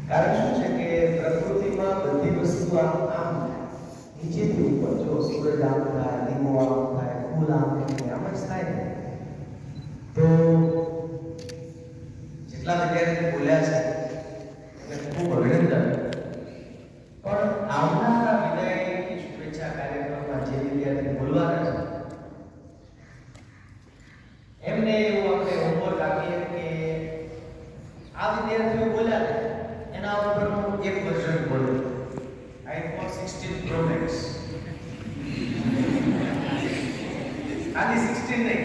કારણ શું છે કે પ્રકૃતિમાં બધી વસ્તુ આમ નીચેથી ઉપર, જો સૂરજ આમ થાય, લીંબો આમ થાય, ફૂલ આમ થાય, આમ જ થાય ને. તો જેટલા વિદ્યાર્થીઓ બોલ્યા છે એને ખૂબ અભિનંદન. પણ આવનારા વિદાયની શુભેચ્છા કાર્યક્રમમાં જે વિદ્યાર્થી બોલવાના છે એમને એવું આપણે હોમવર્ક આપીએ કે આ વિદ્યાર્થીઓ બોલ્યા ને એના ઉપરનું એક વર્ઝન બોલો. iPhone 16 Pro Max. ખાલી 16 નહીં,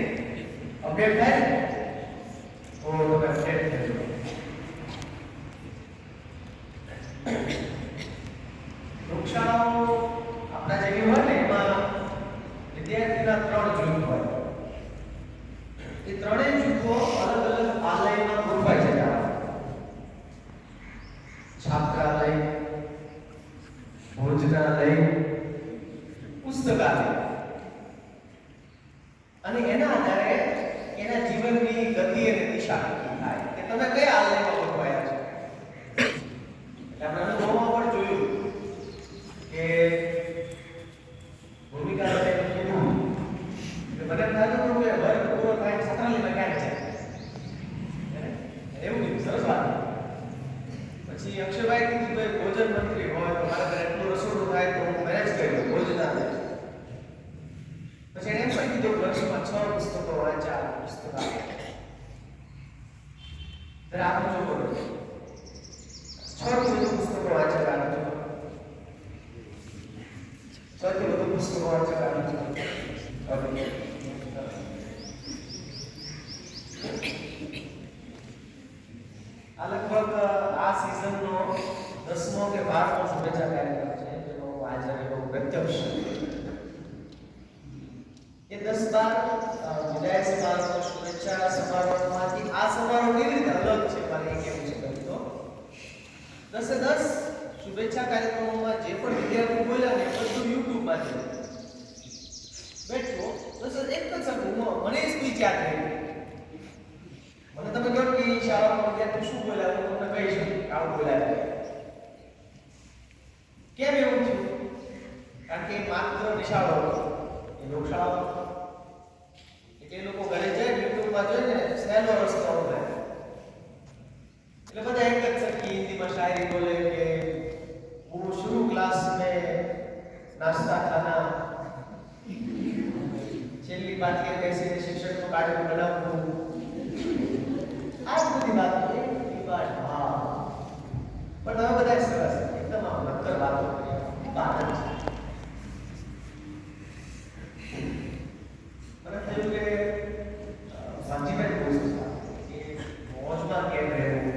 અપડેટ થાય ને તો તમે અપડેટ થજો. પ્રયોગશાળાઓ આપણા જેવી હોય ને એમાં વિદ્યાર્થીના 3 જૂથ હોય. એ ત્રણેય જૂથો અલગ અલગ આલયમાં ગોઠવાય છે. છાત્રાલય, ભોજનાલય, પુસ્તકાલય. અને એના આધારે એના જીવનની ગતિ અને દિશા નક્કી થાય કે તમે કયા આલયમાં ગોઠવાયા છો. આપણે અનુભવમાં પણ જોયું કે ભૂમિકા લઈને કીધું કે મને થતું કે વર્ગ પૂરો થાય છાત્રાલયમાં ક્યાં છે એવું કીધું. સરસ વાત. પછી અક્ષયભાઈ કીધું ભાઈ ભોજન મંત્રી હોય તો મારા ઘરે એટલું રસોડું થાય તો હું મેનેજ કરી લઉં ભોજનાલય. પછી એને એમ પણ કીધું વર્ષમાં 6 પુસ્તકો વાંચ્યા પુસ્તકાલય. ત્યારે આપણે જો બોલો 6 થી વધુ પુસ્તકો વાંચ્યા આપણે જો 6 થી વધુ પુસ્તકો વાંચ્યા આપણે જો. આ લગભગ આ સિઝનનો 10મો કે 12મો શુભેચ્છા કાર્યક્રમ છે જેનો આજે એવો પ્રત્યક્ષ એ 10-12 વિદાય સમારોહ શુભેચ્છા સમારોહમાંથી આ સમારોહ કેવી રીતે અલગ છે મારે એ કહેવું છે. તો 10-10 શુભેચ્છા કાર્યક્રમોમાં જે પણ વિદ્યાર્થી બોલ્યા ને બધું યુટ્યુબમાં છે. બેઠો બસ એક જ શબ્દ મને સ્પીચ યાદ રહી. મને તમે કહો કે શાળામાં વિદ્યાર્થી શું બોલ્યા હું તમને કહી શકું આવું બોલ્યા. કેમ એવું થયું? કારણ કે માત્ર નિશાળો એ લોકશાળાઓ એટલે એ લોકો ઘરે જાય યુટ્યુબમાં જોઈને સહેલો રસ્તો હોય એટલે બધા એક જ સરખી હિન્દીમાં શાયરી બોલે કે वो शुरू क्लास में नाश्ता खाना છેલ્લી પાઠ્ય બેસીને શિક્ષકનું કાર્ડ બનાવવું આ બધી વાત છે. હા પણ હવે બધા સરસ એકદમ આમ નક્કર વાતો કરી આનંદ છે. મને થયું કે વાંચીભાઈ બહુ સરસ કે મોજમાં કેમ રહેવું,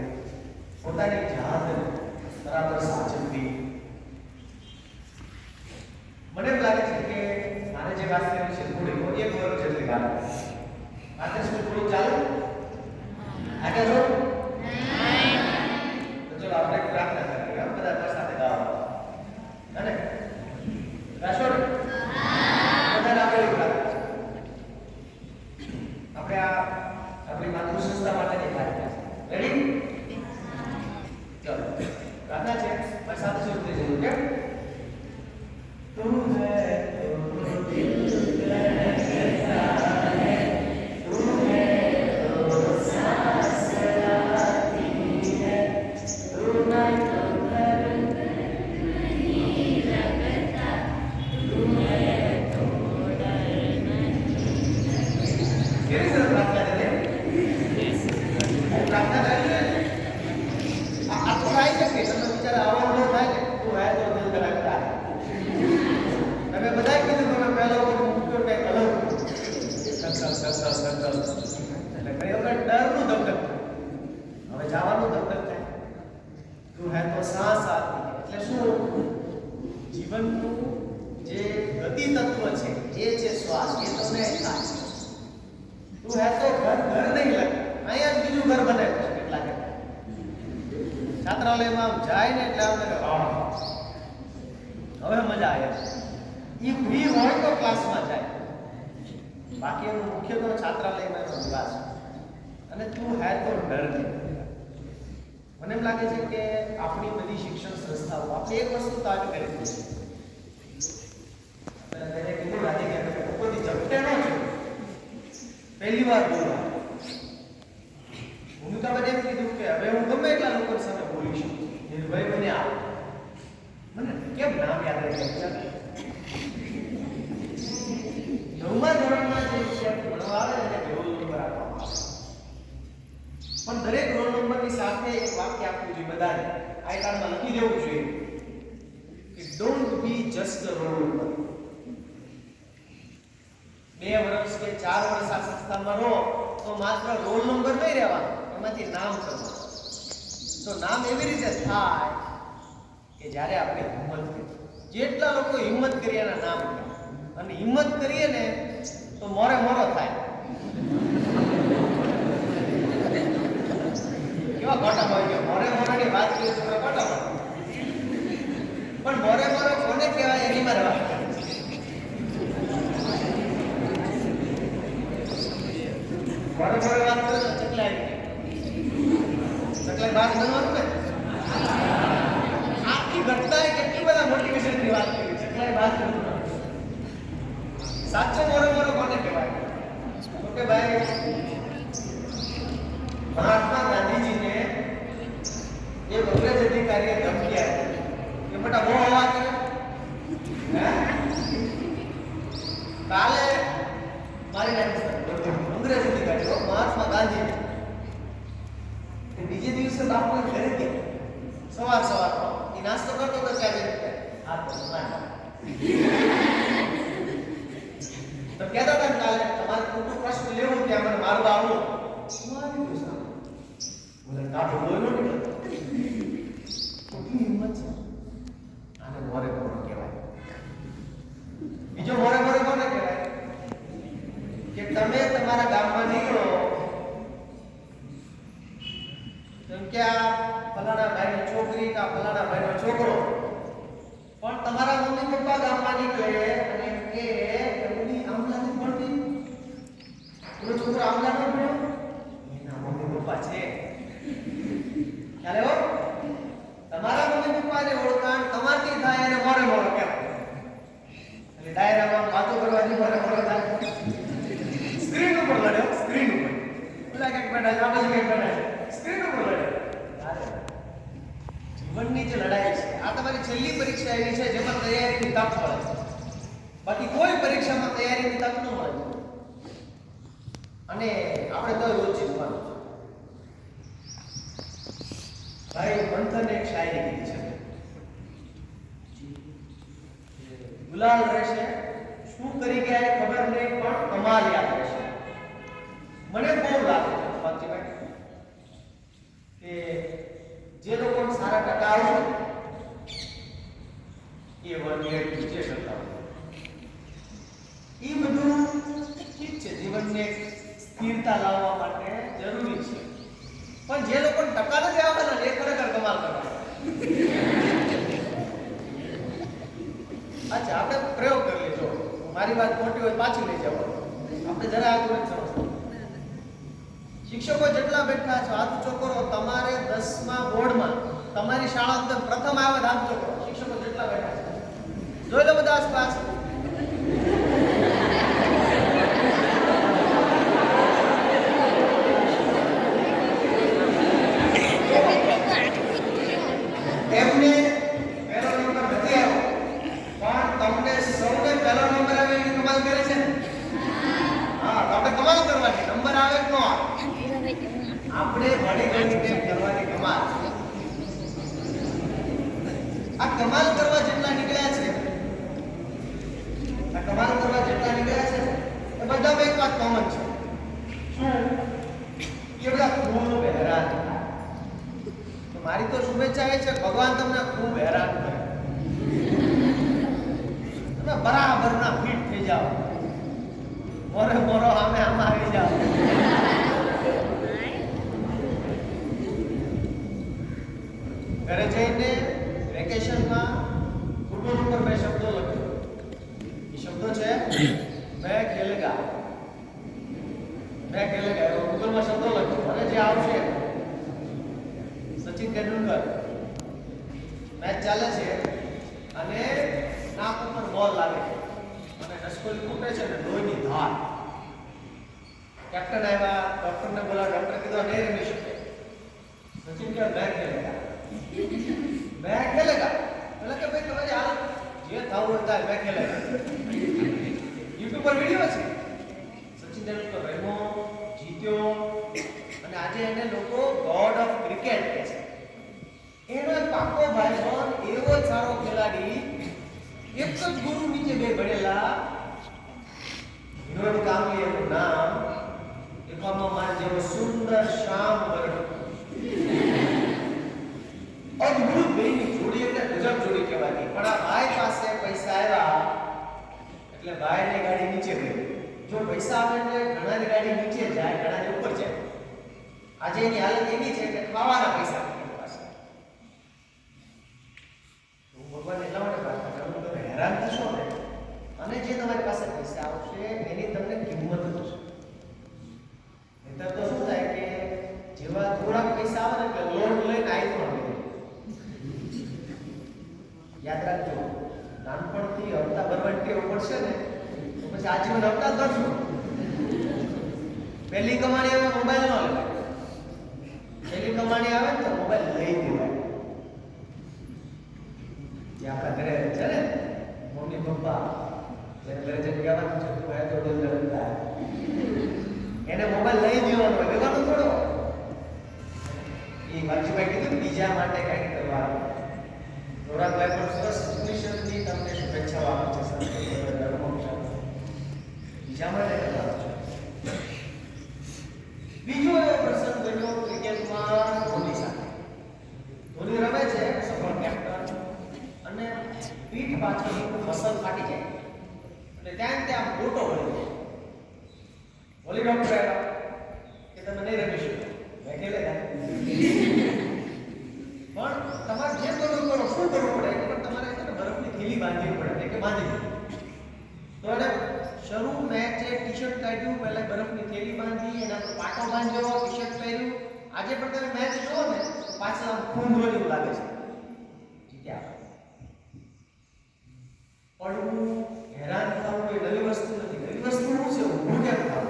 પોતાની જાત બરાબર સાચવવી. મને એમ લાગે છે કે મારે જે વાત કરવી છે થોડી એક વર્ષ જેટલી વાત મારે શું થોડું ચાલે આગળ જો તો ચલો આપણે પ્રાર્થના કરીએ. બધા સાથે ગાવા અને રાશોડ બધા આપણે પ્રાર્થના આપણે આ આપણી માતૃ સંસ્થા માટેની પ્રાર્થના છે. રેડી? ચલો પ્રાર્થના છે મારી સાથે શરૂ થઈ જવું કેમ તું હે છાત્રાલયમાં જાય ને એટલે આપણે હવે મજા આવે. એ ફ્રી હોય તો ક્લાસમાં જાય, બાકી એનું મુખ્ય તો છાત્રાલયમાં એનો વિકાસ. અને તું હે તો ડર નહીં. મને એમ લાગે છે કે આપણી બધી શિક્ષણ સંસ્થાઓ આપણે એક વસ્તુ તો આવી કરી છે ઉપરથી ઝપટે ન છે પહેલી વાર બોલવા ભૂમિકામાં એમ કીધું કે હવે હું ગમે એટલા લોકો સામે બોલીશ નિર્ભય બને આવ મને કેમ નામ યાદ રહે છે નવમા ધોરણમાં જે વિદ્યાર્થી ભણવા આવે એને રોલ નંબર આપવામાં આવે પણ દરેક રોલ નંબરની સાથે એક વાક્ય આપવું જોઈએ બધાને આઈ કાર્ડમાં લખી દેવું જોઈએ કે don't be just the roll number 2 વર્ષ કે 4 વર્ષ આ સંસ્થામાં રહો તો માત્ર રોલ નંબર નહીં રહેવાનો એમાંથી નામ કરવાનું તો નામ એવી રીતે થાય કે જ્યારે આપણે હિંમત કરીએ જેટલા લોકો હિંમત કરી એના નામ લે અને હિંમત કરીએ ને તો મોરે મોરો થાય કેવા ગોટા હોય કે મોરે મોરાની વાત કરીએ તો ગોટા હોય પણ મોરે મોરો કોને કહેવાય એની મારે વાત મોરે મોરે વાત કરો તો ચકલાઈ વાત બનવાનું ને આખી ઘટનાએ કેટલી બધા મોટિવેશનની વાત કરી ચકલાઈ વાત કરવાનું સાચો મોરે મોરો કોને કહેવાય તો કે ભાઈ મહાત્મા ગાંધીજીને એક અંગ્રેજ અધિકારીએ ધમકી આપી કે બેટા બહુ અવાજ કરે કાલે મારી નાખી અંગ્રેજ અધિકારી મહાત્મા ગાંધી બીજે દિવસે બાપુ ઘરે ગયા સવારમાં એ નાસ્તો કરતો તો ત્યાં હાથ તો કહેતા હતા કાલે તમારે ખોટું પ્રશ્ન લેવો ત્યાં મને મારવા આવો શું આવી ગયું સાહેબ બોલે કાપો બોલ્યો નીકળતો કેટલી હિંમત છે આને મોરે મોરો કહેવાય બીજો મોરે મોરે કોને કહેવાય કે તમે તમારા ગામમાં નીકળો જેમ કે આ ફલાણા ભાઈની છોકરી કે ફલાણા ભાઈનો છોકરો પણ તમારા મમ્મી પપ્પા ગામમાં નીકળે અને કે એમની આમલા નથી ભણતી એનો છોકરો આમલા ન ભણ્યો એના મમ્મી પપ્પા છે ખ્યાલ આવ્યો તમારા મમ્મી પપ્પાને ઓળખાણ તમારથી થાય એને મોરે મોરો કહેવાય એટલે ડાયરામાં વાતો કરવાની મોરે મોરો થાય સ્ક્રીન ઉપર લડ્યો સ્ક્રીન ઉપર પેલા કંઈક બેઠા છે આ બાજુ કંઈક બેઠા છે સ્ક્રીન ઉપર લડ્યો જીવનની જે લડાઈ છે આ તમારી છેલ્લી પરીક્ષા એવી છે જેમાં તૈયારીની તક મળે છે બાકી કોઈ પરીક્ષામાં તૈયારીની તક ન મળે અને આપણે તો રોજ જીતવાનું ભાઈ મંથન એક શાયરી કીધી છે ગુલાલ રહેશે શું કરી ગયા એ ખબર નહીં પણ કમાલ યાદ રહેશે મને બહુ લાગે છે ફાતિભાઈ કે જે લોકો સારા ટકા આવશે એ વર્ગીય નીચે શકતા એ બધું ઠીક છે જીવનને સ્થિરતા લાવવા માટે જરૂરી છે પણ જે લોકો ટકા નથી આવવાના એ ખરેખર કમાલ કરવાના અચ્છા આપણે પ્રયોગ કરી લેજો મારી વાત ખોટી હોય પાછી લઈ જાઓ આપણે જરા આગળ સમજવું શિક્ષકો જેટલા બેઠા છો હાથ ઊંચો કરો તમારે 10મા બોર્ડમાં તમારી શાળા અંદર પ્રથમ આવે હાથ ઊંચો કરો શિક્ષકો જેટલા બેઠા છે જોઈ લો બધા આસપાસ એમને પહેલો નંબર નથી આવ્યો પણ તમને સૌને પહેલો નંબર આવે એની કમાલ કરે છે ને હા તો આપણે કમાલ કરવાની નંબર આવે કે ન આવે આપણે ભણી ગણી કરવાની કમાલ આ કમાલ કરવા જેટલા નીકળ્યા છે એ બધામાં એક વાત કોમન છે શું કે બધા ખૂબ હેરાન થાય તો મારી તો શુભેચ્છા એ છે ભગવાન તમને ખૂબ હેરાન કરે તમે બરાબરના ફિટ થઈ જાઓ મોરે મોરો આમે આમાં આવી જાઓ ઘરે જઈને વેકેશનમાં કુટુંબ ઉપર બે શબ્દો લખ્યો એ શબ્દો છે મેં ખેલેગા ગૂગલમાં શબ્દો લખ્યો અને જે આવશે સચિન તેંડુલકર મેચ ચાલે છે અને નાક ઉપર બોલ લાગે છે અને નસકોલી ફૂટે છે ને લોહીની ધાર. કેપ્ટન આવ્યા, ડોક્ટરને બોલા, ડોક્ટર કીધું નહીં રમી શકે. સચિન કે મેચ ખેલેગા, મેચ ખેલેગા. બોલા કે ભાઈ તમારી હાલત જે થવું હોય થાય, મેચ ખેલેગા. યુટ્યુબ પર વિડિયો છે. સચિન તેંડુલકર રમ્યો, જીત્યો અને આજે એને લોકો ગોડ ઓફ ક્રિકેટ કહે છે. એનો એક પાકો ભાઈબંધ એવો સારો ખેલાડી, એક જ ગુરુ નીચે બે ભણેલા, વિનોદ કાંબલી એનું નામ, એવામાં માન જેવો સુંદર શ્યામ વર્ણ. અદ્ભુત બેની જોડી એટલે ગજબ જોડી કહેવાતી. પણ આ ભાઈ પાસે પૈસા આવ્યા એટલે ભાઈની ગાડી નીચે ગઈ. જો પૈસા આવે એટલે ઘણાની ગાડી નીચે જાય, ઘણાની ઉપર જાય. આજે એની હાલત એવી છે કે ખાવાના પૈસા નથી પાસે. તો ભગવાન એટલા માટે પ્રાર્થના કરું, તમે હેરાન થશો ને અને જે તમારી પાસે પૈસા આવશે એની તમને કિંમત થશે. નહીતર તો શું થાય કે જેવા થોડાક પૈસા આવે ને એટલે લોન લઈને આઈફોન લઈ. યાદ રાખજો, નાનપણથી હપ્તા ભરવાની ટેવ પડશે ને તો પછી આજીવન હપ્તા જ ભરશું. પહેલી કમાણી આવે મોબાઈલ ન લેવાય, પહેલી કમાણી આવે ને તો મોબાઈલ લઈ દેવાય. જે આપણા ઘરે છે ને મમ્મી પપ્પા જેને ઘરે જઈને કહેવાનું છે તું આ તો દિલ ધરતા એને મોબાઈલ લઈ દેવાનો હોય, લેવાનો થોડો. એ વાજીભાઈ કીધું બીજા માટે કંઈ કરવાનું. ધોરાભાઈ પણ સરસ ઇંગ્લિશની તમને શુભેચ્છાઓ આપે છે. બીજા માટે કરવાનું છે. બીજો એવો પ્રસંગ બન્યો ક્રિકેટમાં ધોની સાથે. ધોની રમે છે, સફળ કેપ્ટન, અને પીઠ પાછળની મસલ ફાટી જાય એટલે ત્યાં મોટો વળી જાય. વળી ડોક્ટર આવ્યા કે તમે નહીં રમી શકો, મેં ખેલેગા. પણ તમારે જે કરવું કરો, શું કરવું પડે પણ તમારે છે ને બરફની થેલી બાંધવી પડે કે બાંધી. તો એને શરૂ મેચે ટી-શર્ટ કાઢ્યું, પહેલા બરફની થેલી બાંધી, એના પર પાટો બાંધ્યો, ટી-શર્ટ પહેર્યું. આજે પણ તમે મેચ જુઓ ને પાછળ આમ ખૂંદો જેવું લાગે છે. જીત્યા. પડવું, હેરાન થવું કોઈ નવી વસ્તુ નથી. નવી વસ્તુ શું છે? ઊભું કેમ થવું?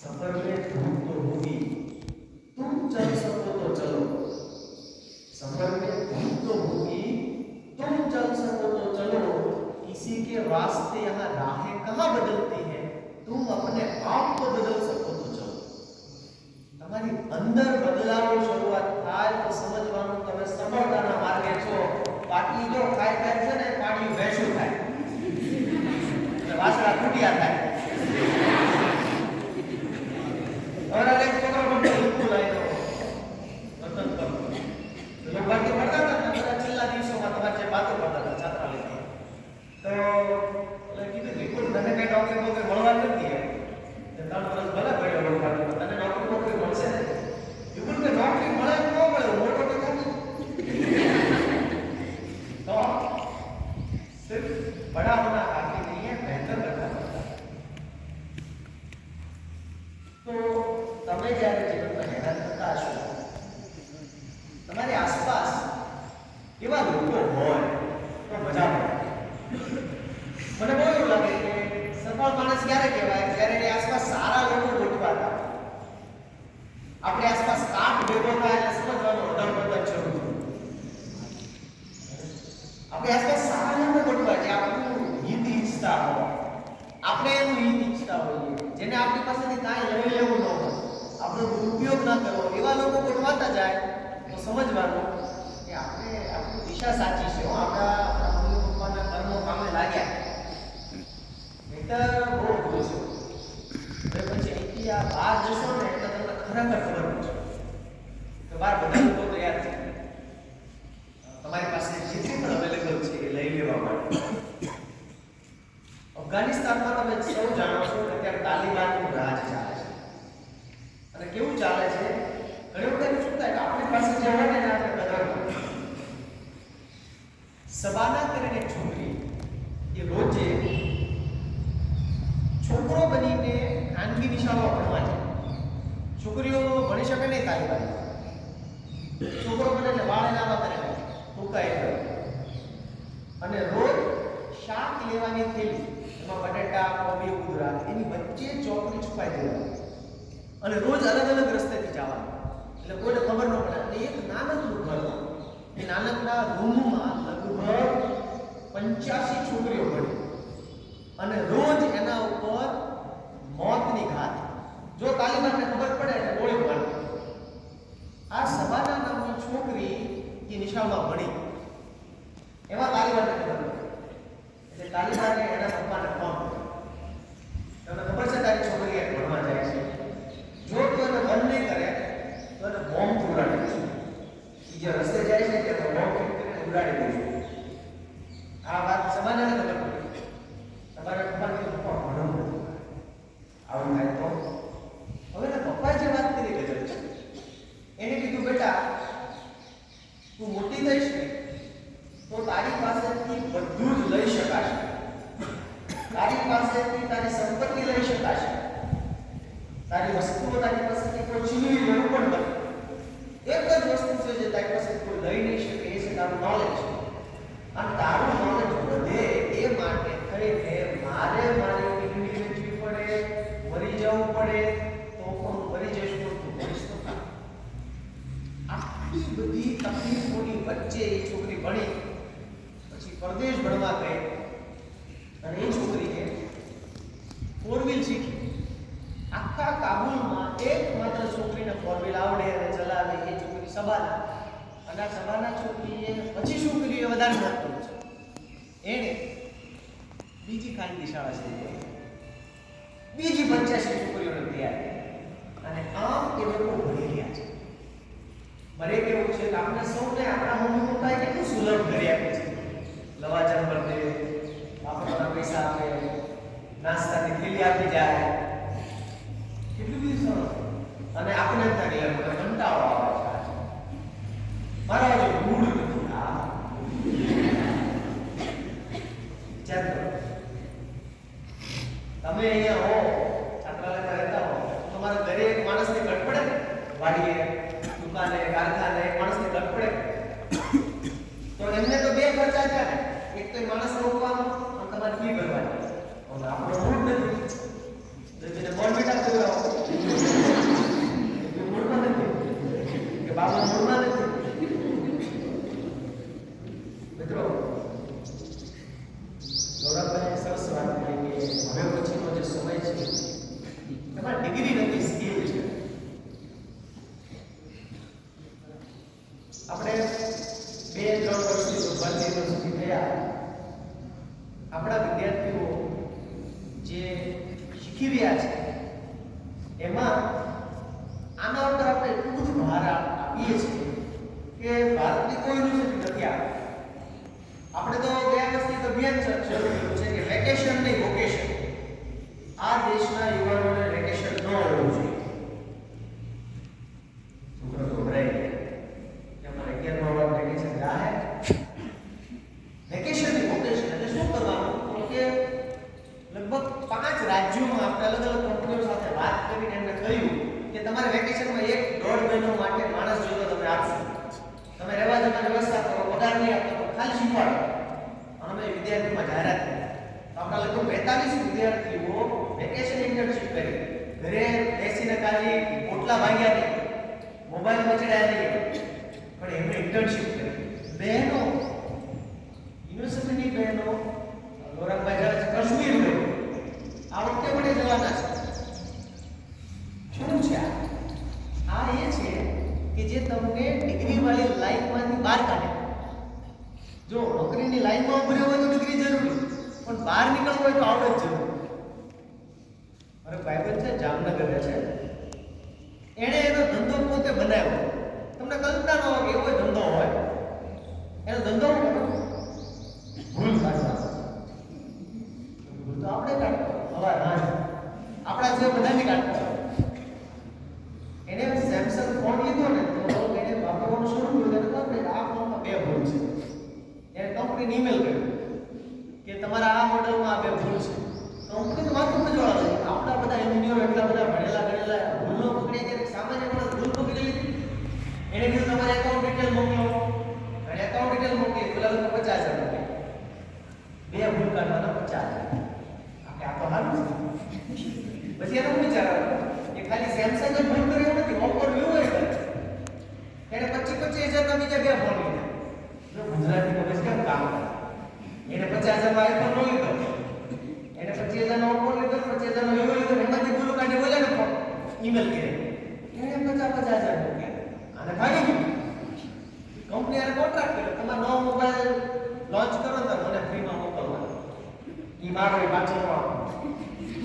સફર में धूप तो होगी, तुम चल सको तो चलो. सफर में धूप तो होगी, तुम चल सको तो चलो. किसी के रास्ते यहाँ राहें कहाँ बदलती है, तुम अपने आप को बदल सको तो चलो. તમારી અંદર બદલાવ શરૂઆત થાય તો સમજવાનું તમે સફળતાના માર્ગે છો. બાકી જો ખાઈ ખાઈ છે ને પાણી ભેંસું થાય એટલે વાસણા ખૂટ્યા થાય. ઓરા એક છોકરો મને બિલકુલ આવ્યો રતન પર લોકો બાકી પડતા હતા ને બધા છેલ્લા દિવસોમાં તમારે જે વાતો કરતા હતા છાત્રાલયમાં, તો એટલે કીધું બિલકુલ તને કઈ નોકરી બોકરી મળવા નથી એમ. 3 વર્ષ ભલે પડ્યો મળવાનું, તને નોકરી બોકરી મળશે ને. બિલકુલ કે નોકરી મળે ન મળે મોટો તો નથી. तो सिर्फ बड़ा होना काफी नहीं है, बेहतर करना पड़ता है. तो તમે જ્યારે જીવનમાં હેરાન થતા હશો, તમારી આસપાસ એવા લોકો હોય તો મજા પડે. મને બહુ એવું લાગે કે સફળ માણસ ક્યારે કહેવાય? જ્યારે એની આસપાસ સારા લોકો ગોઠવાતા હોય. આપણી આસપાસ કાટ ભેગો થાય એટલે સમજવાનું અધર-પતન શરૂ થાય. આપણે આસપાસ સારા લોકો ગોઠવા છે, આપણું હિત ઈચ્છતા હોય, આપણે એનું હિત ઈચ્છતા હોઈએ, જેને આપણી પાસેથી કાંઈ લઈ લેવું ન હોય, આપણો દુરુપયોગ ન કરવો, એવા લોકો ગોઠવાતા જાય તો સમજવાનું કે આપણે આપણી દિશા સાચી છે. આપણા મમ્મી પપ્પાના કર્મો કામે લાગ્યા. નહીતર બહુ ભૂલ છે. હવે પછી અહીંથી આ બહાર જશો ને એટલે તમને ખરેખર ખબર પડશે કે બહાર બધા લોકો તૈયાર છે તમારી પાસે જેટલી પણ અવેલેબલ છે એ લઈ લેવા માટે. અફઘાનિસ્તાનમાં તમે સૌ જાણો છો કે અત્યારે તાલિબાનનું રાજ ચાલે છે. અને કેવું ચાલે છે? ઘણી વખત શું થાય કે આપણી પાસે જે હોય ને આપણે કદર કરીએ. સબાના કરીને એક છોકરી એ રોજે છોકરો બનીને ખાનગી નિશાળો ભણવા જાય. છોકરીઓ ભણી શકે નહીં તાલીબાન. છોકરો બને એટલે વાળ ના વાતરે ટૂંકાય કરે. અને રોજ શાક લેવાની થેલી એમાં બટેટા કોબી ઉદરા એની વચ્ચે ચોકડી છુપાઈ દેવાની અને રોજ અલગ અલગ રસ્તેથી જવાનું એટલે કોઈને ખબર ન પડે. અને એક નાનકડું ઘર, એ નાનકડા રૂમમાં લગભગ 85 છોકરીઓ ભણી અને રોજ એના ઉપર મોતની ઘાત. જો તાલીબાનને ખબર પડે એટલે ગોળી મારે. આ સબાના નામની છોકરી એ નિશાળમાં ભણી, એમાં તાલીબાનને ખબર પડી એટલે તાલીબાને એના પપ્પાને ફોન કર્યો. તમને ખબર છે તારી છોકરી એક ભણવા જાય છે, જો તું એને બંધ નહીં કરે તો એને બોમ્બ ઉડાડી દઈશું. એ જે રસ્તે જાય છે ત્યાં બોમ્બ ફેંકીને ઉડાડી દઈશું. આ વાત સબાનાને ખબર પડી. તમારા પપ્પાને કીધું પપ્પા ભણવું નથી, આવું થાય તો હવે એના પપ્પાએ જે વાત કરી ગજબ છે. એને કીધું બેટા તું મોટી થઈશ ને તો તારી પાસેથી બધું જ લઈ શકાશે, તારી પાસેથી તારી સંપત્તિ લઈ શકાશે, તારી વસ્તુઓ તારી પાસેથી કોઈ છીનવી લેવું પણ નથી. એક જ વસ્તુ છે જે તારી પાસે કોઈ લઈ નહીં શકે, એ છે તારું નોલેજ. અને તારું નોલેજ વધે એ માટે થઈને મારે મારી ડિગ્રી વેચવી પડે, મરી જવું પડે તો પણ મરી જઈશ તો તું ભણીશ તો ખરા. આટલી બધી તકલીફોની વચ્ચે એ છોકરી ભણી, પછી પરદેશ ભણવા ગઈ અને એ છોકરીએ 4 વ્હીલ શીખી. આખા કાબુલમાં એકમાત્ર છોકરીને 4 વ્હીલ આવડે અને ચલાવે એ છોકરી સબાના. અને આ સબાના છોકરીએ પછી છોકરીએ વધારે મત કર્યું છે. એણે બીજી ખાનગી શાળા શરૂ કરી, બીજી 85 છોકરીઓને તૈયાર કરી. અને આમ એ લોકો ભણી રહ્યા છે. મારે કેવું છે કે આપણે સૌને આપણા મમ્મી પપ્પાએ કેટલું સુલભ કરી આપે છે. લવાજમ પર દે, વાપરવાના પૈસા આપે, નાસ્તાની થેલી આપી જાય, કેટલું બધું સરસ. અને આપણે એમ થાય કે મને કંટાળો આવે છે, મારા જો મૂડ નથી. હા ચાલો તમે અહીંયા હો, છાત્રાલયમાં રહેતા હો, તમારા ઘરે એક માણસની ઘટ પડે ને, વાડીએ દુકાને કારખાને એક માણસની ઘટ પડે તો એમને તો બે ખર્ચા છે ને, એક તો માણસ રોકવાનો અને તમારે ફી ભરવાની. હવે આપણો મૂડ નથી તો જેને બોર્નવિટા પીવડાવો એ મૂડમાં નથી કે બાબા મૂડમાં નથી. મિત્રો ગૌરવભાઈ સરસ વાત કરી કે હવે પછીનો જે સમય છે એમાં ડિગ્રી નથી, સ્કિલ છે. આપણે 2-3 વર્ષથી ભારતીય યુનિવર્સિટી થયા, આપણા વિદ્યાર્થીઓ જે શીખી રહ્યા છે એમાં આના ઉપર આપણે એટલું બધું ભાર આપીએ છીએ કે ભારતની કોઈ યુનિવર્સિટી નથી આપતી. આપણે તો ગયા વર્ષથી અભિયાન શરૂ કર્યું છે કે વેકેશન નહીં વોકેશન. આ દેશના યુવાનોને વેકેશન ન હોવું જોઈએ. છોકરો તો ભરાઈ ગયા કે અમારે 11મા વર્ષ વેકેશન જાહે. વેકેશન નહીં વોકેશન એટલે શું કરવાનું કે લગભગ 5 રાજ્યોમાં આપણે અલગ અલગ કંપનીઓ સાથે વાત કરીને એમને કહ્યું કે તમારે વેકેશનમાં 1-1.5 મહિનો માટે માણસ જોઈતો તમે આપશો, તમે રહેવા જવાની વ્યવસ્થા કરો, પગાર નહીં આપો, ખાલી શીખવાડો. અને અમે વિદ્યાર્થીઓમાં જાહેરાત કરી તો આપણા લગભગ 42 વિદ્યાર્થીઓ વેકેશન ઇન્ટર્નશિપ કરી. ઘરે બેસીને ખાલી પોટલા ભાગ્યા નહીં, મોબાઈલ મચડ્યા નહીં, પણ એમણે ઇન્ટર્નશિપ કરી. બહેનો, યુનિવર્સિટીની બહેનો, ગૌરવભાઈ જાય છે કાશ્મીર ગઈ, આ વખતે પણ એ જવાના છે. શું છે આ? એ છે કે જે તમને ડિગ્રી વાળી લાઈનમાંથી બહાર કાઢે. જો નોકરીની લાઈનમાં ઉભી રહેવું હોય તો ડિગ્રી જરૂરી, પણ બહાર નીકળવું હોય તો આવડત જરૂરી. મારો ભાઈબંધ છે જામનગર રહે છે, એણે એનો ધંધો પોતે બનાવ્યો. તમને કલ્પના ન હોય કે એવો ધંધો હોય. એનો ધંધો ભૂલ કાઢવા, ભૂલ તો આપણે કાઢવા, હવા ના આપણા જે બધાની કાઢવા. એને સેમસંગ ફોન લીધો ને તો એને વાપરવાનું શરૂ કર્યું તો આ ફોનમાં 2 ભૂલ છે. એને કંપનીને ઈમેલ કર્યું કે તમારા આ મોડલમાં આ 2 ભૂલ છે. કંપની તો માથું ખજવાળા છે. આપણા બધા એન્જિનિયરો એટલા બધા ભણેલા ગણેલા ભૂલનો પકડી જાય 50,000 રૂપિયા. બે ભૂલ કાઢવાના 50,000. આ તો હાલું છે. પછી એનો વિચાર કે ખાલી સેમસંગ જ ભૂલ કરે એવું નથી, ઓપ્પો વ્યૂ હોય કરે. એને 25,000 ના બીજા બે ફોન લીધા. જો ગુજરાતી મગજ કેમ કામ કરે. એને 50,000 માં આઈફોન નો લીધો, એને 25,000 નો ઓપ્પો લીધો, 25,000 નો વિવો લીધો, એમાંથી ભૂલ કાઢી બોલે ને ઈમેલ કરે. એને 50,000 રૂપિયા અને ભાગી ગયું. કંપની આને કોન્ટ્રાક્ટ કર્યો, તમારો નવો મોબાઈલ લોન્ચ કરો તો મને ફ્રીમાં મોકલવાનો. ઈ મારો એ પાછળનો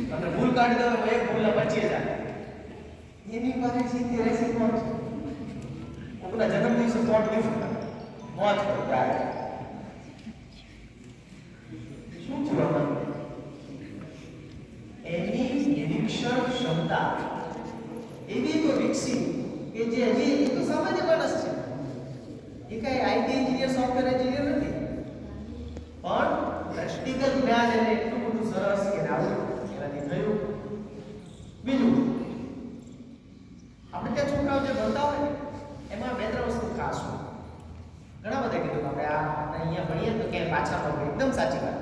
તમને ભૂલ કાઢી દો, એક ભૂલના 25,000. એની પાસે સીધી રેસી કોણ છે? કોકના જન્મદિવસે ફોન ગિફ્ટ મોજ કરતા શું થયું? એની નિરીક્ષણ ક્ષમતા એવી તો વિકસી કે જે હજી એ તો સામાન્ય માણસ છે. એ કઈ આઈટી એન્જિનિયર, સોફ્ટવેર એન્જિનિયર નથી, પણ પ્રેક્ટિકલ જ્ઞાન એને એટલું બધું સરસ કે આવડ્યું એનાથી થયું. બીજું, આપણે ત્યાં છોકરાઓ જે ભણતા હોય ને એમાં બે ત્રણ વસ્તુ ખાસ હોય. ઘણા બધા કીધું આપણે અહીંયા ભણીએ તો ક્યાંય પાછા પડે, એકદમ સાચી વાત.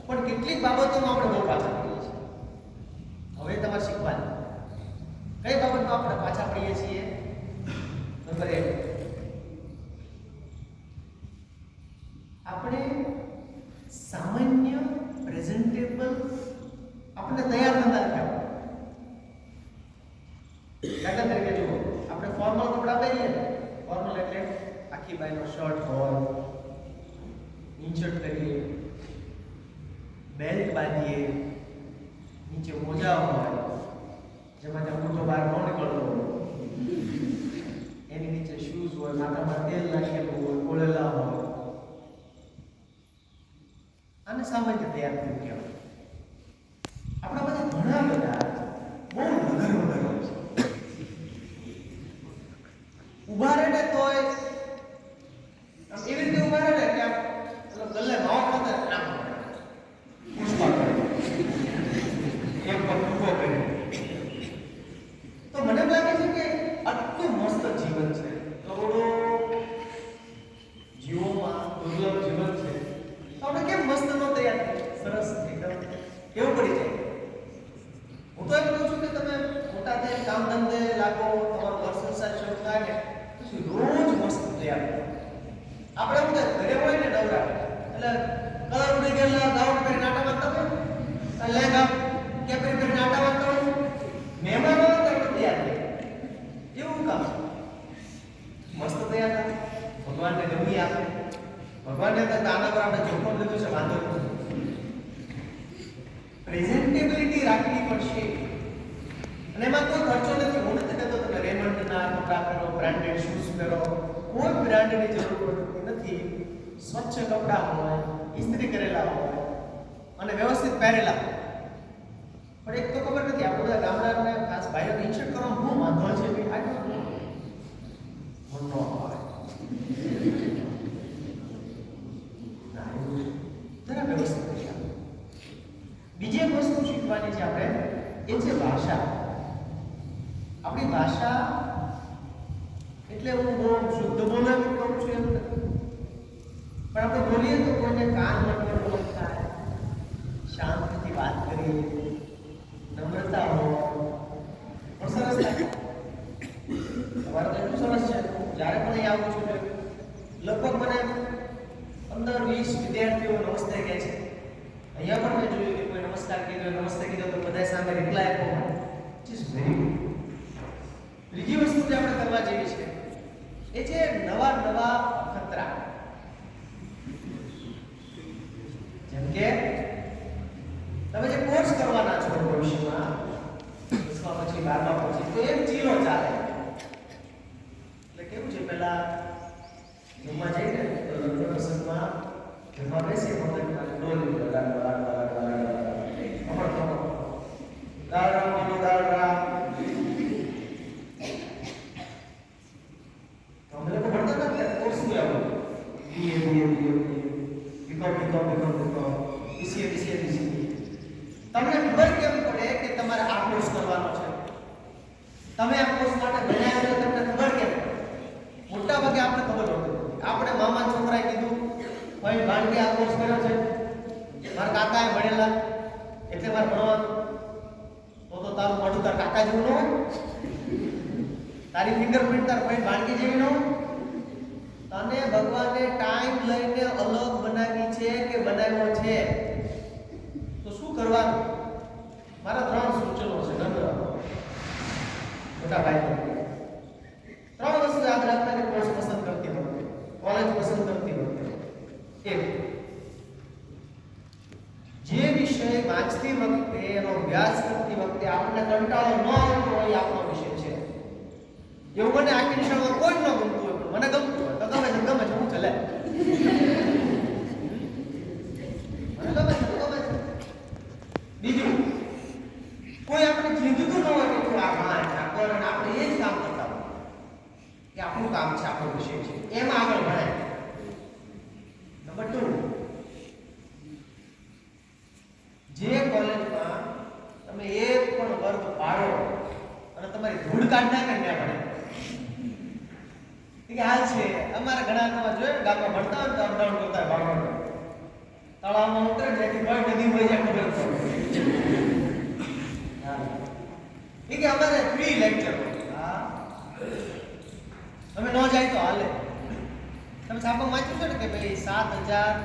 પણ કેટલીક બાબતોમાં આપણે બહુ પાછા પડીએ છીએ. હવે તમારે શીખવાની કઈ બાબતમાં આપણે પાછા પડીએ છીએ. નંબર 1, આપણે સામાન્ય પ્રેઝન્ટેબલ આપણે તૈયાર નતા રાખ્યા. દાખલા તરીકે જુઓ, આપણે ફોર્મલ કપડાં પહેરીએ. ફોર્મલ એટલે આખી બાયનો શર્ટ હોય, ઇન્સર્ટ કરીએ, બેલ્ટ બાંધીએ, નીચે મોજા હોય જેમાં અંગૂઠો બહાર ન નીકળતો હોય, એની નીચે શૂઝ હોય, માથામાં તેલ નાખેલું હોય, ઓળેલા હોય. આને સામાન્ય તૈયાર થયું કહેવાય. આપણા બધા ઘણા બધા બહુ વગર હોય છે. ઉભા રહે તોય આમ એવી રીતે ઉભા રહે કે આમ ગલ્લે ભાવ ખાતે આમ પુષ્પા કરે, એક પર ઉભો કરે. તો મને લાગે છે કે આટલું મસ્ત જીવન છે, કરોડો જીવોમાં દુર્લભ જીવન છે, તો આપણે કેમ મસ્ત નો તૈયાર કરીએ? સરસ એકદમ કેવું પડી જાય. હું તો એમ કહું છું કે તમે મોટા થઈને કામ ધંધે લાગો, તમારો ઘર સંસાર શરૂ થાય ને પછી રોજ મસ્ત તૈયાર કરો. આપણે એવું ઘરે હોય ને નવરા એટલે કલર ઉડી ગયેલા ગાઉન પહેરી નાટા મારતા હોય, લહેંગા કેપરી પહેરી નાટા મારતા હોય, મહેમાનો આવે તો તૈયાર થાય. એવું કામ મસ્ત તૈયાર થાય. ભગવાનને ગમી આપે, ભગવાનને તો આના પર આપણે જોખમ લીધું છે, વાંધો નથી. પ્રેઝન્ટેબિલિટી રાખવી પડશે અને એમાં કોઈ ખર્ચો નથી. હું નથી કહેતો તમે રેમન્ડના કપડાં પહેરો, બ્રાન્ડેડ શૂઝ પહેરો, કોઈ બ્રાન્ડની જરૂર પડતી નથી. સ્વચ્છ કપડાં હોય, ઇસ્ત્રી કરેલા હોય અને વ્યવસ્થિત પહેરેલા હોય. પણ એક તો ખબર નથી, આપણે બધા ગામડાને ખાસ ભાઈઓને ઇન્સર્ટ કરવામાં બહુ વાંધો છે. આ મનનો આવે જરા વ્યવસ્થિત કરી આપો. બીજી એક વસ્તુ શીખવાની છે આપણે, એ છે ભાષા. આપણી ભાષા એટલે હું બહુ શુદ્ધ બોલે કહું છું એમ નથી, પણ આપણે બોલીએ તો કોઈને કાન મટમટ થાય, શાંતિથી વાત કરીએ, નમ્રતા હોય, પણ સરસ થાય. તમારે તો એટલું સરસ છે, જ્યારે પણ અહીં આવું છું લગભગ મને 15-20 વિદ્યાર્થીઓ નમસ્તે કહે છે. અહીંયા પણ મેં જોયું કે કોઈ નમસ્કાર કીધો, નમસ્તે કીધો તો બધા સામે રિપ્લાય આપો. It is very good. ત્રીજી વસ્તુ જે આપણે કરવા જેવી છે એ છે નવા નવા ખતરા. જેમ કે તમે જે કોર્સ કરવાના છો ભવિષ્યમાં 10મા પછી 12મા પછી, તો એક ચીલો ચાલે. એટલે કેવું છે, પેલા જમવા જઈને પ્રસંગમાં જમવા બેસી મગજમાં ડોલી તમને ખબર કેમ પડે કે તમારે આ કોર્સ કરવાનો છે? તમે આ કોર્સ માટે ભણ્યા છો, તમને ખબર કેમ? મોટા ભાગે આપણે ખબર હોતી. આપણે મામા છોકરાએ કીધું, ભાઈ ભાઈ ઓલરેડી આ કોર્સ કર્યો છે, મારા કાકાએ ભણેલા એટલે મારે ભણવાનું. તો તારું મોઢું તાર કાકા જેવું ન હોય, તારી ફિંગરપ્રિન્ટ તાર ભાઈ બાળકી જેવી ન હોય. તને ભગવાને ટાઈમ લઈને અલગ બનાવી છે કે બનાવ્યો છે, તો શું કરવાનું? મારા 3 સૂચનો છે નમ્ર મોટા ભાઈ. 3 વસ્તુ યાદ રાખતા કે કોર્સ પસંદ કરતી વખતે, કોલેજ પસંદ કરતી વખતે. એક, જે વિષય વાંચતી વખતે એનો અભ્યાસ કરતી વખતે આપણને કંટાળો ન આવતો હોય આપણો વિષય છે. એવું મને આખી નિશાળમાં કોઈ ન ગમતું હોય, પણ મને ગમતું હોય તો ગમે છે હું ચલે. મને ગમે છે. બીજું, કોઈ આપણે કીધું ન હોય કે તું આ વાંચ આ કર, અને આપણે એ જ કામ કરતા હોય કે આપણું કામ છે, આપણો વિષય છે, એમાં આગળ ભણાય. નંબર 2, જે કોલેજમાં તમે એક પણ વર્ગ પાડો અને તમારી ધૂળ કાઢ નાખે ને ભણે કે હાલ છે. અમારા ઘણા નવા જોયે ગામમાં ભણતા હોય તો અપડાઉન કરતા હોય, બાળકો તળાવમાં ઉતરે જેથી કોઈ નદી હોય જાય ખબર પડે. એ કે અમારે ફ્રી લેક્ચર હા તમે ન જાય તો હાલે. તમે છાપા વાંચ્યું છે ને કે ભાઈ 7000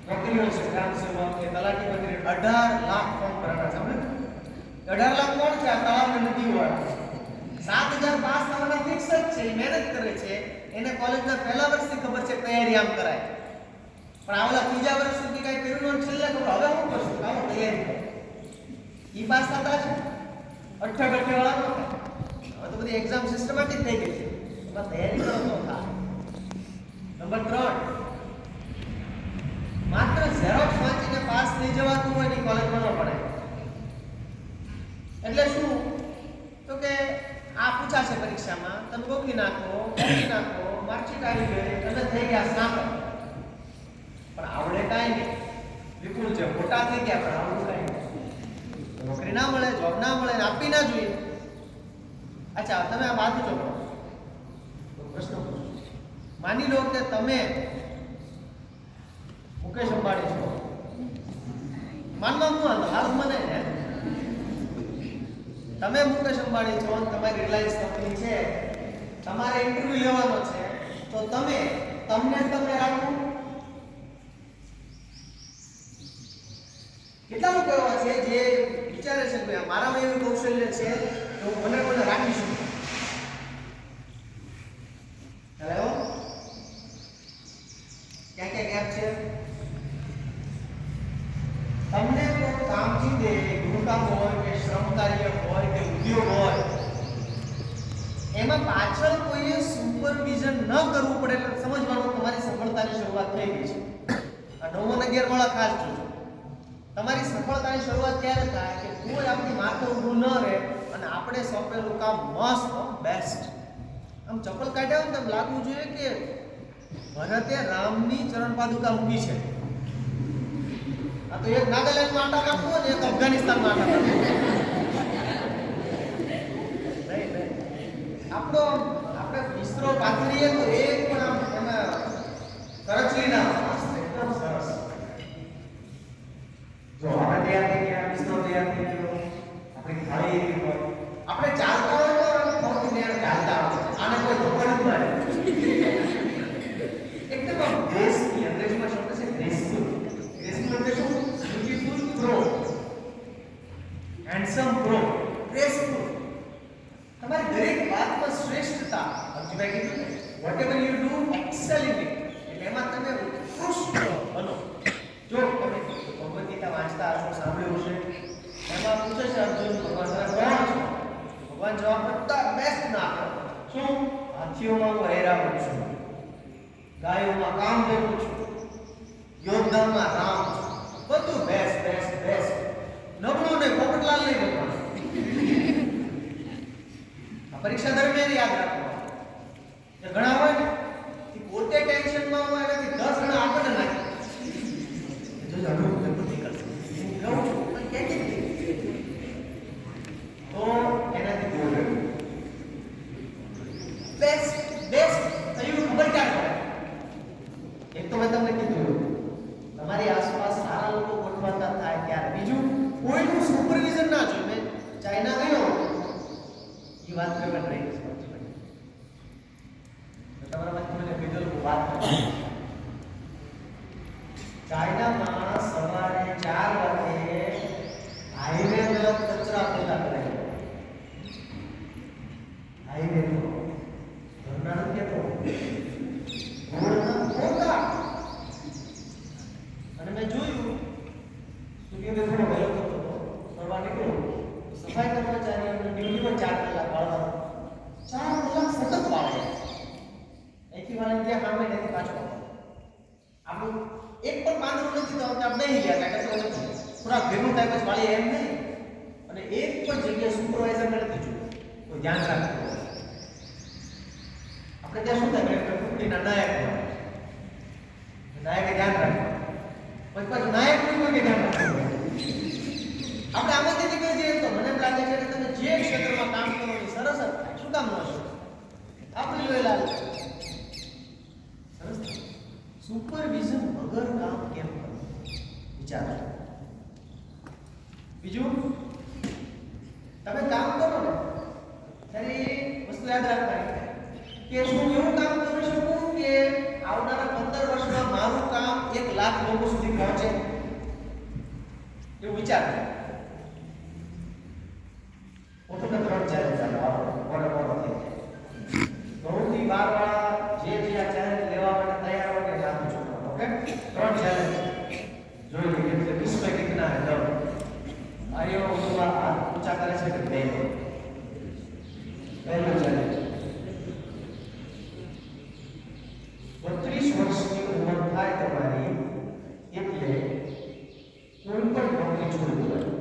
નોકરીઓ છે, ગ્રામ સેવક કે તલાટી મંત્રી 18 લાખ ફોર્મ ભરાણા. સાંભળ્યું? 18 લાખ કોણ છે? આ તળાવ નદી વાળા. 7000 પાસ થવાના ફિક્સ જ છે, એ મહેનત કરે છે. એને કોલેજના પહેલા વર્ષથી ખબર છે તૈયારી આમ કરાય, પણ આવલા ત્રીજા વર્ષ સુધી કઈ કર્યું ન, છેલ્લે ખબર હવે હું કરશું, આવો તૈયારી કરે. ઈ પાસ થતા છે 88 વાળા નો. હવે તો બધી એક્ઝામ સિસ્ટમેટિક થઈ ગઈ છે, એમાં તૈયારી કરો તો થાય. નંબર 3, માત્ર ઝેરોક્સ વાંચીને પાસ થઈ જવાતું હોય ની કોલેજમાં ન ભણાય. એટલે શું? તો કે આ પૂછાશે પરીક્ષામાં, તમે ગોખી નાખો, માર્કશીટ આવી ગઈ, તમે થઈ ગયા સ્નાતક, પણ આવડે કાંઈ નહીં, વિપુલ છે, મોટા થઈ ગયા પણ આવડું કાંઈ નહીં, નોકરી ના મળે, જોબ ના મળે, આપી ના જોઈએ. અચ્છા, તમે આ વાત પૂછો, પ્રશ્ન પૂછો. માની લો કે તમે મુકેશ અંબાણી છો, માનવાનું હાલ મને ને તમે મુકેશ અંબાણી છો, તમારી રિલાયન્સ કંપની છે, તમારે ઇન્ટરવ્યુ લેવાનો છે, તો તમને રાખવું. કેટલા લોકો એવા છે જે વિચારે છે કે મારામાં એવું કૌશલ્ય છે તો મને રાખી શકું. હેલો, ક્યાં ગેપ છે? તમને કોઈ કામ દે, ગૃહકામ હોય કે શ્રમ કાર્ય હોય કે ઉદ્યોગ હોય, એમાં પાછળ કોઈએ સુપરવિઝન ન કરવું પડે એટલે સમજવાનું તમારી સફળતાની શરૂઆત થઈ ગઈ છે. આ 9 અને 11 વાળા ખાસ જોજો. તમારી સફળતાની શરૂઆત ક્યારે થાય કે કોઈ આપણી માથે ઊભું ન રહે અને આપણે સોંપેલું કામ મસ્ત બેસ્ટ આમ ચપ્પલ કાઢ્યા હોય તો લાગવું જોઈએ કે ભરતે રામની ચરણ પાદુકા મૂકી છે. આ તો એક નાગાલેન્ડમાં આટા નાખવો ને એક અફઘાનિસ્તાનમાં આટા નાખવો. આપણે વિસ્તરો પાથરીએ તો એક પણ આમ એમાં કરચલી ના એકદમ સરસ. જો આપણે તૈયાર થઈ ગયા, વિસ્તરો તૈયાર થઈ ગયો, આપણી થાળી એવી હોય, આપણે ચાલતા હોય તો થોડું નેર ચાલતા હોય, આને કોઈ ધોરણ જ મારે એકદમ આમ ગ્રેસફુલ, અંગ્રેજીમાં શબ્દ છે ગ્રેસફુલ. ગ્રેસફુલ એટલે શું? Beautiful pro, handsome pro, graceful. તમારી દરેક વાતમાં શ્રેષ્ઠતા, અર્જુનભાઈ કીધું ને, whatever you do excel in it, એટલે એમાં તમે ઉત્કૃષ્ટ બનો. જો તમે ભગવદ ગીતા વાંચતા હશો, સાંભળ્યું હશે, એમાં પૂછે છે અર્જુન ભગવાન તમે કોણ છો? ભગવાન જવાબ બધા બેસ્ટ ના આપે. શું? હાથીઓમાં હું ઐરાવત છું, ગાયોમાં કામદેવ છું, યોદ્ધામાં રામ છું, બધું બેસ્ટ બેસ્ટ બેસ્ટ. નબળું ને પોપટલાલ નહીં ભગવાન. પરીક્ષા દરમિયાન યાદ રાખવાનું કે ઘણા હોય ને કે પોતે ટેન્શનમાં હોય એનાથી 10 ગણા આપણને નાખે. જો જાણો પેપર નીકળશે હું કહું છું પણ કે તો એનાથી દૂર રહેવું. બેસ્ટ બેસ્ટ થયું ખબર ક્યાં પડે? વાત કરવાની રહી છે તમારામાંથી મને કીધું વાત ચાઇનામાં સવારે 4 વાગે હાઈવે પર કચરા પોતા કરે હાઈવે પર ઘરના નથી તો રોડના પોતા અને મેં જોયું તો કે મેં થોડો વહેલો કરતો હતો ફરવા નીકળ્યો સફાઈ કર્મચારીઓને ડ્યુટીમાં 4 કલાક વાળવાનો 4 કલાક સતત વાળે એકી વાળે ત્યાં કામે નથી પાછો આપણું એક પણ પાંદડું નથી તો આપણે નહીં ગયા કાંઈ કચરો નથી થોડા ભેગું થાય પછી વાળી એમ નહીં અને એક પણ જગ્યાએ સુપરવાઇઝરને નથી જોયું કોઈ ધ્યાન રાખવું આપણે ત્યાં શું થાય ટુકડીના નાયકે ધ્યાન રાખવું પછી પાછું નાયક કોઈ કોઈ ધ્યાન રાખવું આપણે આમાંથી નીકળી જઈએ તો મને એમ લાગે છે કે તમે જે ક્ષેત્રમાં કામ કરો એ સરસ જ થાય શું કામ ન હશે આપણે જોયેલા સરસ સુપરવિઝન વગર કામ કેમ કરવું વિચારો બીજું તમે કામ કરો ને ત્યારે એ વસ્તુ યાદ રાખવાની કે શું એવું કામ કરી શકું કે આવનારા 15 વર્ષમાં મારું કામ 1 લાખ લોકો સુધી પહોંચે એવું વિચાર પોતાના 3 ચેલેન્જ આવે બોલો થઈ બહુથી વારવાળા જે આ ચેલેન્જ લેવા માટે તૈયાર હોય કે આપું છું ઓકે 3 ચેલેન્જ જોઈ લો કે વિશ્વ કેટલા હે આયો ઉવા ઊંચા કરે છે કે પહેલો ચેલેન્જ 32 વર્ષની ઉંમર થાય તમારી એટલે કોઈ પણ નોકરી છોડી દેવાની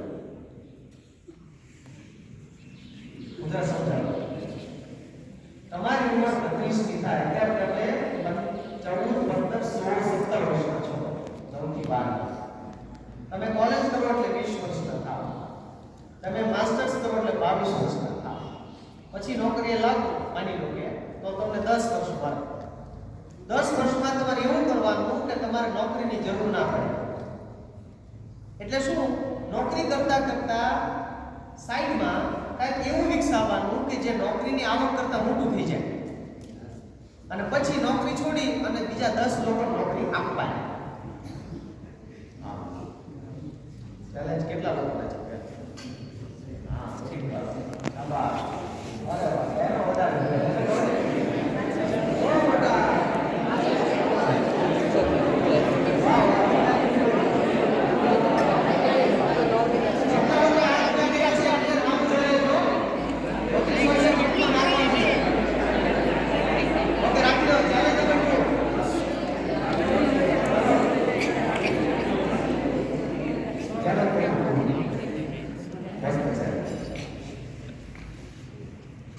ઉધર સમજાવો તમારી ઉંમર 32 ની થાય એટલે તમે 14 15 16 17 વર્ષના છો 9 થી 12 તમે કોલેજ કરો એટલે 20 વર્ષના થાવ તમે માસ્ટર્સ કરો એટલે 22 વર્ષના થાવ પછી નોકરીએ લાગો માની લો કે તો તમને 10 વર્ષ મળે 10 વર્ષમાં તમારે એવું કરવાનું કે તમારે નોકરીની જરૂર ના પડે એટલે શું નોકરી કરતા કરતા સાઈડમાં કંઈક એવું વિકસાવવાનું કે જે નોકરીની આવક કરતા મોટું થઈ જાય અને પછી નોકરી છોડી અને બીજા 10 લોકો નોકરી આપવાની ચેલેન્જ કેટલા લોકોના છે હા ઠીક છે આભાર અરે વાહ એનો વધારે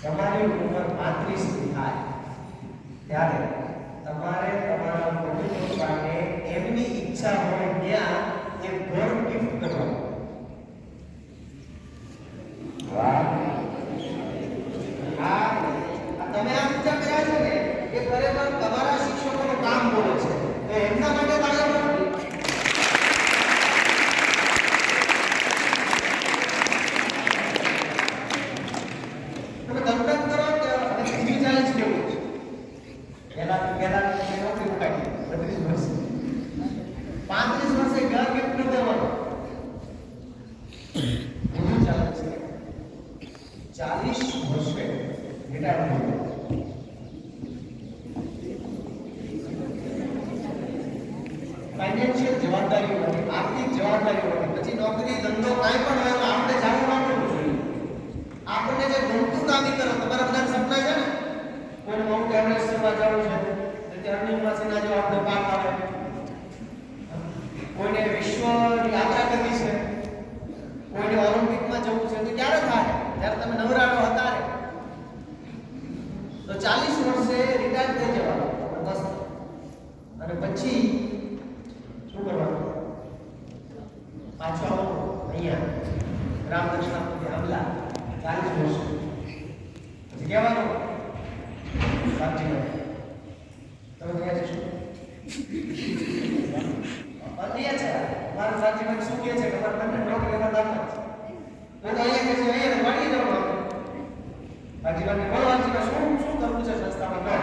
તમારી ઉંમર 35 ની થાય ત્યારે તમારે તમારા કુટુંબ માટે એમની ઈચ્છા હોય ત્યાં એક ઘર ગિફ્ટ કરવાનું વાહ તમે આ વિચાર કર્યા છે ને એ ખરેખર તમારા શિક્ષકોનું કામ બોલે છે તો એમના માટે તાળીઓ નોકરી મુકાઈ 32 વર્ષ 35 વર્ષે ઘર ગિફ્ટ કરી દેવાનું એવું ચાલે છે 40 વર્ષે રિટાયર થઈ ફાઇનાન્શિયલ જવાબદારી હોય આર્થિક જવાબદારી હોય પછી નોકરી ધંધો કાંઈ પણ હોય આપણે જાણવું રાખવું જોઈએ આપણને જે ગમતું કામ કરો તમારા બધા સપના છે ને કોઈ માઉન્ટ એવરેસ્ટ પર જવું છે અર્નિંગ મશીનના જો આપણે પાક આવે કોઈને વિશ્વ યાત્રા કરવી છે કોઈને ઓલિમ્પિકમાં જવું છે તો ક્યારે થાય જ્યારે તમે નવરાનો હતા રે તો 40 વર્ષે રિટાયર થઈ જવાનું બસ અને પછી શું કરવાનું પાછો આવવાનું અહીંયા રામ દક્ષિણાપુરી હમલા 40 વર્ષ પછી કહેવાનું સાચી તમે ક્યાં જશો અહીંયા છે મારું સાચી શું કહે છે કે તમારે બંને નોકરી લેવા દાખલા છે તો અહીંયા કહે છે અહીંયા વાળી જવાનું વાજીવાને બોલો વાજીવા શું કરવું છે સંસ્થામાં કહો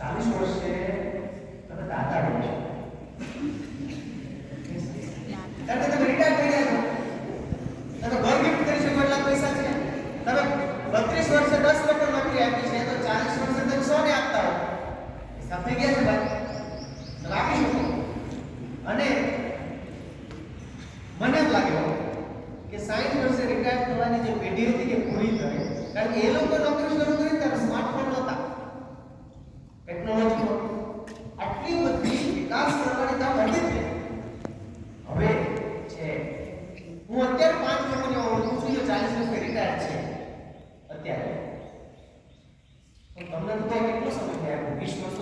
40 વર્ષે તમે દાદા બનશો ત્યારે તમે રિટાયર થઈ ગયા છો તો ઘર ગિફ્ટ કરી શકો એટલા પૈસા છે તમે 32 વર્ષે 10 લોકો નોકરી આપી છે તો 40 વર્ષે તમે 100 ને આપતા હો હિસાબ થઈ ગયા છે ભાઈ તમે આપી શકો અને મને એમ લાગે કે 60 વર્ષે રિટાયર થવાની જે પેઢી હતી કે પૂરી થાય કારણ કે એ લોકો નોકરી શરૂ કરી ત્યારે સ્માર્ટફોન નહોતા ટેકનોલોજી આટલી બધી વિકાસ કરવાની કામ હતી જ હવે છે હું અત્યારે 5 લોકોને ઓળખું છું જે 40 વર્ષે રિટાયર છે અત્યારે તો તમને તો કેટલો સમય થયો 20 વર્ષ